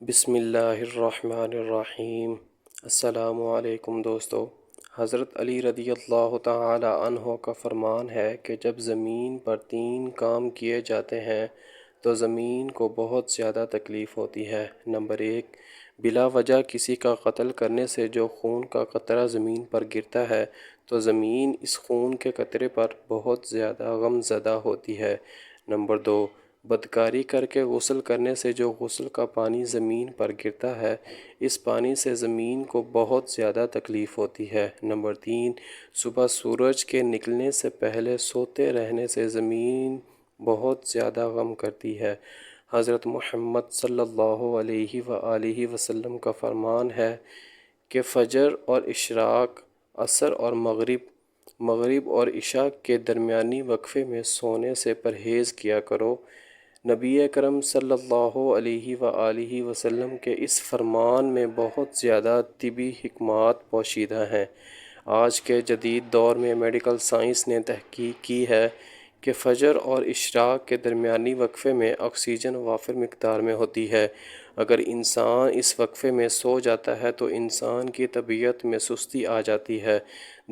بسم اللہ الرحمن الرحیم۔ السلام علیکم دوستو۔ حضرت علی رضی اللہ تعالی عنہ کا فرمان ہے کہ جب زمین پر 3 کام کیے جاتے ہیں تو زمین کو بہت زیادہ تکلیف ہوتی ہے۔ نمبر 1، بلا وجہ کسی کا قتل کرنے سے جو خون کا قطرہ زمین پر گرتا ہے تو زمین اس خون کے قطرے پر بہت زیادہ غم زدہ ہوتی ہے۔ نمبر 2، بدکاری کر کے غسل کرنے سے جو غسل کا پانی زمین پر گرتا ہے اس پانی سے زمین کو بہت زیادہ تکلیف ہوتی ہے۔ نمبر 3، صبح سورج کے نکلنے سے پہلے سوتے رہنے سے زمین بہت زیادہ غم کرتی ہے۔ حضرت محمد صلی اللہ علیہ وآلہ وسلم کا فرمان ہے کہ فجر اور اشراق، عصر اور مغرب اور عشاء کے درمیانی وقفے میں سونے سے پرہیز کیا کرو۔ نبی اکرم صلی اللہ علیہ وآلہ وسلم کے اس فرمان میں بہت زیادہ طبی حکمات پوشیدہ ہیں۔ آج کے جدید دور میں میڈیکل سائنس نے تحقیق کی ہے کہ فجر اور اشراق کے درمیانی وقفے میں آکسیجن وافر مقدار میں ہوتی ہے۔ اگر انسان اس وقفے میں سو جاتا ہے تو انسان کی طبیعت میں سستی آ جاتی ہے۔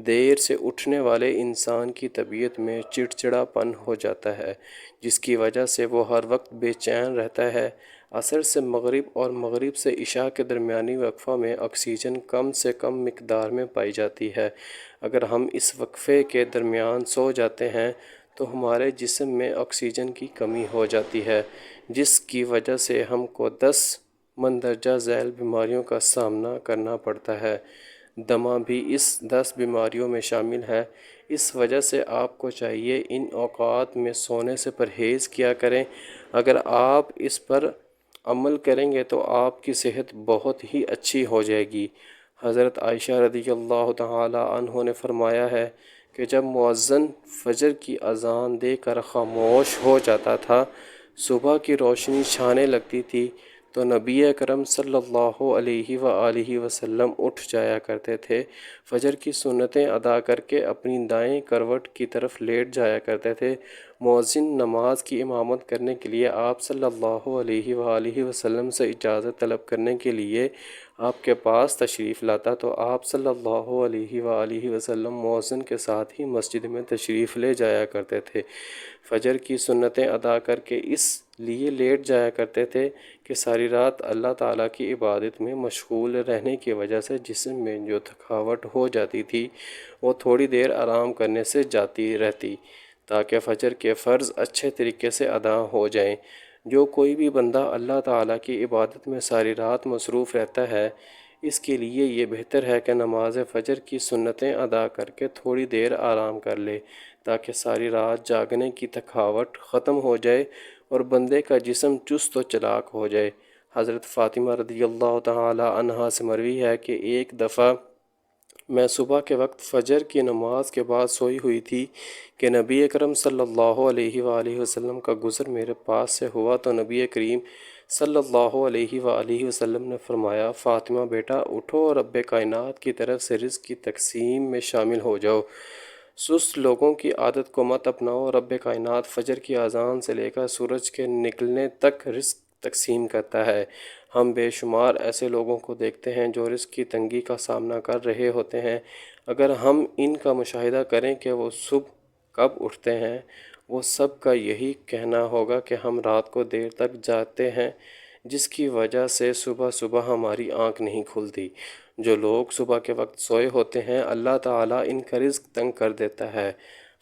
دیر سے اٹھنے والے انسان کی طبیعت میں چڑچڑا پن ہو جاتا ہے، جس کی وجہ سے وہ ہر وقت بے چین رہتا ہے۔ عصر سے مغرب اور مغرب سے عشاء کے درمیانی وقفہ میں آکسیجن کم سے کم مقدار میں پائی جاتی ہے۔ اگر ہم اس وقفے کے درمیان سو جاتے ہیں تو ہمارے جسم میں آکسیجن کی کمی ہو جاتی ہے، جس کی وجہ سے ہم کو 10 مندرجہ ذیل بیماریوں کا سامنا کرنا پڑتا ہے۔ دمہ بھی اس 10 بیماریوں میں شامل ہے۔ اس وجہ سے آپ کو چاہیے ان اوقات میں سونے سے پرہیز کیا کریں۔ اگر آپ اس پر عمل کریں گے تو آپ کی صحت بہت ہی اچھی ہو جائے گی۔ حضرت عائشہ رضی اللہ تعالی عنہ نے فرمایا ہے کہ جب مؤذن فجر کی اذان دے کر خاموش ہو جاتا تھا، صبح کی روشنی چھانے لگتی تھی تو نبی اکرم صلی اللہ علیہ وآلہ وسلم اٹھ جایا کرتے تھے، فجر کی سنتیں ادا کر کے اپنی دائیں کروٹ کی طرف لیٹ جایا کرتے تھے۔ مؤذن نماز کی امامت کرنے کے لیے آپ صلی اللہ علیہ وآلہ وسلم سے اجازت طلب کرنے کے لیے آپ کے پاس تشریف لاتا تو آپ صلی اللہ علیہ وآلہ وسلم مؤذن کے ساتھ ہی مسجد میں تشریف لے جایا کرتے تھے۔ فجر کی سنتیں ادا کر کے اس لیے لیٹ جایا کرتے تھے کہ ساری رات اللہ تعالیٰ کی عبادت میں مشغول رہنے کی وجہ سے جسم میں جو تھکاوٹ ہو جاتی تھی وہ تھوڑی دیر آرام کرنے سے جاتی رہتی، تاکہ فجر کے فرض اچھے طریقے سے ادا ہو جائیں۔ جو کوئی بھی بندہ اللہ تعالیٰ کی عبادت میں ساری رات مصروف رہتا ہے، اس کے لیے یہ بہتر ہے کہ نماز فجر کی سنتیں ادا کر کے تھوڑی دیر آرام کر لے، تاکہ ساری رات جاگنے کی تھکاوٹ ختم ہو جائے اور بندے کا جسم چست و چلاک ہو جائے۔ حضرت فاطمہ رضی اللہ تعالی عنہا سے مروی ہے کہ ایک دفعہ میں صبح کے وقت فجر کی نماز کے بعد سوئی ہوئی تھی کہ نبی اکرم صلی اللہ علیہ وآلہ وسلم کا گزر میرے پاس سے ہوا تو نبی کریم صلی اللہ علیہ وآلہ وسلم نے فرمایا، فاطمہ بیٹا اٹھو اور رب کائنات کی طرف سے رزق کی تقسیم میں شامل ہو جاؤ۔ سست لوگوں کی عادت کو مت اپناؤ۔ رب کائنات فجر کی اذان سے لے کر سورج کے نکلنے تک رزق تقسیم کرتا ہے۔ ہم بے شمار ایسے لوگوں کو دیکھتے ہیں جو رزق کی تنگی کا سامنا کر رہے ہوتے ہیں۔ اگر ہم ان کا مشاہدہ کریں کہ وہ صبح کب اٹھتے ہیں، وہ سب کا یہی کہنا ہوگا کہ ہم رات کو دیر تک جاگتے ہیں، جس کی وجہ سے صبح صبح ہماری آنکھ نہیں کھلتی۔ جو لوگ صبح کے وقت سوئے ہوتے ہیں اللہ تعالیٰ ان کا رزق تنگ کر دیتا ہے۔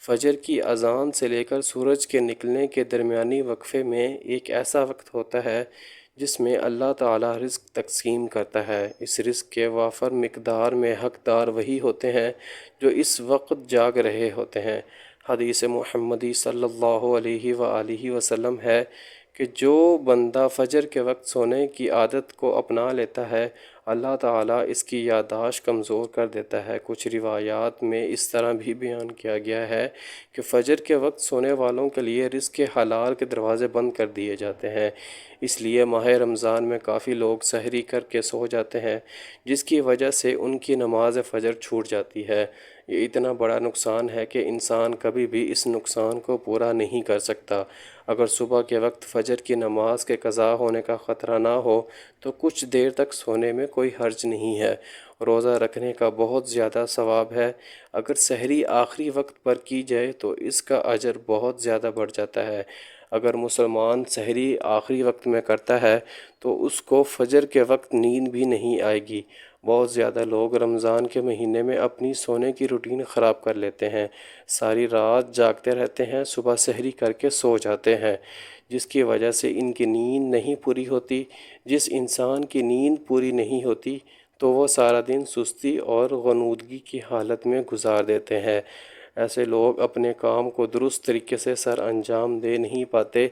فجر کی اذان سے لے کر سورج کے نکلنے کے درمیانی وقفے میں ایک ایسا وقت ہوتا ہے جس میں اللہ تعالیٰ رزق تقسیم کرتا ہے۔ اس رزق کے وافر مقدار میں حقدار وہی ہوتے ہیں جو اس وقت جاگ رہے ہوتے ہیں۔ حدیث محمدی صلی اللہ علیہ وآلہ وسلم ہے کہ جو بندہ فجر کے وقت سونے کی عادت کو اپنا لیتا ہے اللہ تعالیٰ اس کی یادداشت کمزور کر دیتا ہے۔ کچھ روایات میں اس طرح بھی بیان کیا گیا ہے کہ فجر کے وقت سونے والوں کے لیے رزق حلال کے دروازے بند کر دیے جاتے ہیں۔ اس لیے ماہ رمضان میں کافی لوگ سحری کر کے سو جاتے ہیں، جس کی وجہ سے ان کی نماز فجر چھوٹ جاتی ہے۔ یہ اتنا بڑا نقصان ہے کہ انسان کبھی بھی اس نقصان کو پورا نہیں کر سکتا۔ اگر صبح کے وقت فجر کی نماز کے قضا ہونے کا خطرہ نہ ہو تو کچھ دیر تک سونے میں کوئی حرج نہیں ہے۔ روزہ رکھنے کا بہت زیادہ ثواب ہے۔ اگر سحری آخری وقت پر کی جائے تو اس کا اجر بہت زیادہ بڑھ جاتا ہے۔ اگر مسلمان سحری آخری وقت میں کرتا ہے تو اس کو فجر کے وقت نیند بھی نہیں آئے گی۔ بہت زیادہ لوگ رمضان کے مہینے میں اپنی سونے کی روٹین خراب کر لیتے ہیں، ساری رات جاگتے رہتے ہیں، صبح سحری کر کے سو جاتے ہیں، جس کی وجہ سے ان کی نیند نہیں پوری ہوتی۔ جس انسان کی نیند پوری نہیں ہوتی تو وہ سارا دن سستی اور غنودگی کی حالت میں گزار دیتے ہیں۔ ایسے لوگ اپنے کام کو درست طریقے سے سر انجام دے نہیں پاتے۔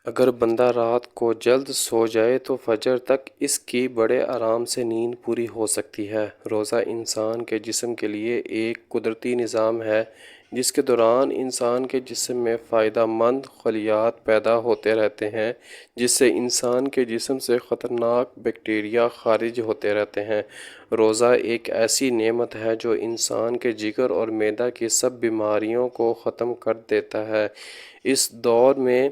اگر بندہ رات کو جلد سو جائے تو فجر تک اس کی بڑے آرام سے نیند پوری ہو سکتی ہے۔ روزہ انسان کے جسم کے لیے ایک قدرتی نظام ہے جس کے دوران انسان کے جسم میں فائدہ مند خلیات پیدا ہوتے رہتے ہیں، جس سے انسان کے جسم سے خطرناک بیکٹیریا خارج ہوتے رہتے ہیں۔ روزہ ایک ایسی نعمت ہے جو انسان کے جگر اور معدہ کی سب بیماریوں کو ختم کر دیتا ہے۔ اس دور میں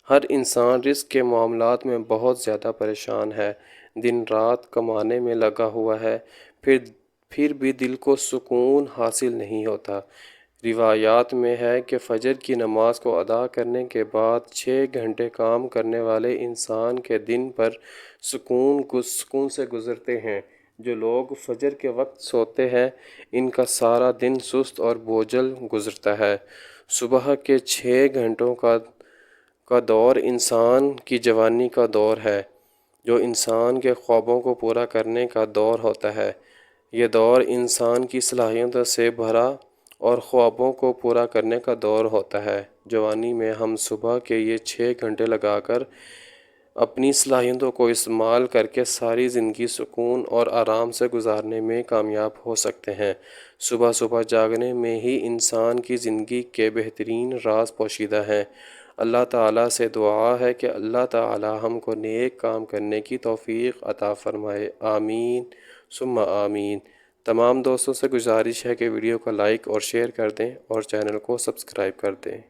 ہر انسان رزق کے معاملات میں بہت زیادہ پریشان ہے، دن رات کمانے میں لگا ہوا ہے، پھر بھی دل کو سکون حاصل نہیں ہوتا۔ روایات میں ہے کہ فجر کی نماز کو ادا کرنے کے بعد 6 گھنٹے کام کرنے والے انسان کے دن پر سکون سے گزرتے ہیں۔ جو لوگ فجر کے وقت سوتے ہیں ان کا سارا دن سست اور بوجھل گزرتا ہے۔ صبح کے 6 گھنٹوں کا دور انسان کی جوانی کا دور ہے، جو انسان کے خوابوں کو پورا کرنے کا دور ہوتا ہے۔ یہ دور انسان کی صلاحیتوں سے بھرا اور خوابوں کو پورا کرنے کا دور ہوتا ہے۔ جوانی میں ہم صبح کے یہ 6 گھنٹے لگا کر اپنی صلاحیتوں کو استعمال کر کے ساری زندگی سکون اور آرام سے گزارنے میں کامیاب ہو سکتے ہیں۔ صبح صبح جاگنے میں ہی انسان کی زندگی کے بہترین راز پوشیدہ ہیں۔ اللہ تعالیٰ سے دعا ہے کہ اللہ تعالیٰ ہم کو نیک کام کرنے کی توفیق عطا فرمائے۔ آمین ثم آمین۔ تمام دوستوں سے گزارش ہے کہ ویڈیو کو لائک اور شیئر کر دیں اور چینل کو سبسکرائب کر دیں۔